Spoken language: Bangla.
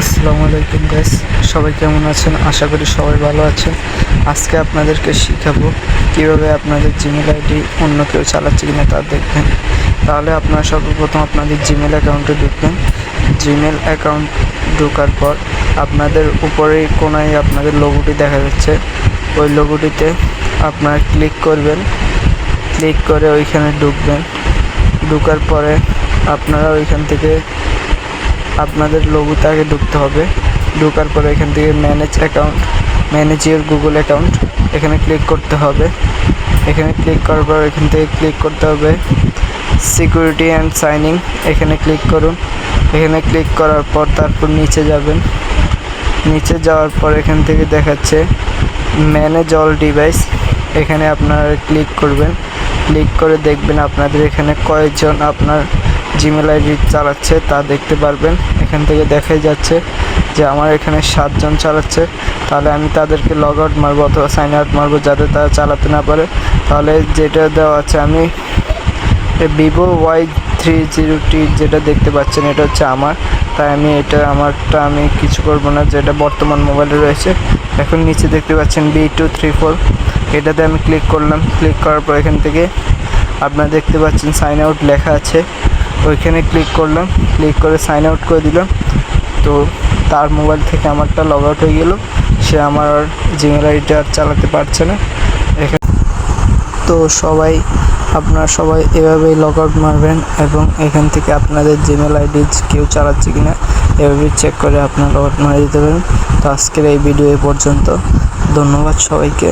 আসসালামু আলাইকুম গাইস, সবাই কেমন আছেন? আশা করি সবাই ভালো আছেন। আজকে আপনাদেরকে শিখাবো কিভাবে আপনাদের জিমেল আইডি অন্য কেউ চালাচ্ছে কিনা তা দেখবেন। তাহলে আপনারা সর্বপ্রথম আপনাদের জিমেল অ্যাকাউন্টে ঢুকবেন। জিমেল অ্যাকাউন্ট ঢোকার পর আপনাদের উপরেই কোনায় আপনাদের লোগোটি দেখা যাচ্ছে। ওই লোগোটিতে আপনারা ক্লিক করবেন। ক্লিক করে ওইখানে ঢুকবেন। ঢোকার পরে আপনারা ওইখান থেকে আপনাদের লোগোতে আগে ঢুকতে হবে। ঢোকার পরে এখান থেকে ম্যানেজ ইওর গুগল অ্যাকাউন্ট এখানে ক্লিক করতে হবে। এখানে ক্লিক করার পর এখান থেকে ক্লিক করতে হবে সিকিউরিটি অ্যান্ড সাইনিং, এখানে ক্লিক করুন। এখানে ক্লিক করার পর তারপর নিচে যাবেন। নিচে যাওয়ার পর এখান থেকে দেখাচ্ছে ম্যানেজ অল ডিভাইস, এখানে আপনারা ক্লিক করবেন। ক্লিক করে দেখবেন আপনাদের এখানে কয়েকজন আপনার জিমেল আইডি চালাচ্ছে তা দেখতে পারবেন। এখান থেকে দেখাই যাচ্ছে যে আমার এখানে 7 জন চালাচ্ছে। তাহলে আমি তাদেরকে লগ আউট মারবো অথবা সাইন আউট মারবো যাতে তারা চালাতে না পারে। তাহলে যেটা দেওয়া আছে আমি ভিভো Y30T যেটা দেখতে পাচ্ছেন এটা হচ্ছে আমার, তাই আমি আমারটা আমি কিছু করব না, যেটা বর্তমান মোবাইলে রয়েছে। এখন নিচে দেখতে পাচ্ছেন B234, এটাতে আমি ক্লিক করলাম। ক্লিক করার পর এখান থেকে আপনারা দেখতে পাচ্ছেন সাইন আউট লেখা আছে, ওইখানে ক্লিক করলাম। ক্লিক করে সাইন আউট করে দিলাম। তো তার মোবাইল থেকে আমারটা লগ আউট হয়ে গেল, সে আমার জিমেল আইডিটা আর চালাতে পারছে না। তো আপনারা সবাই এভাবেই লগ আউট মারবেন এবং এখান থেকে আপনাদের জিমেল আইডি কেউ চালাচ্ছে কিনা এভাবেই চেক করে আপনারা লগ আউট মারে দিতে পারেন। তো আজকের এই ভিডিও এ পর্যন্ত। ধন্যবাদ সবাইকে।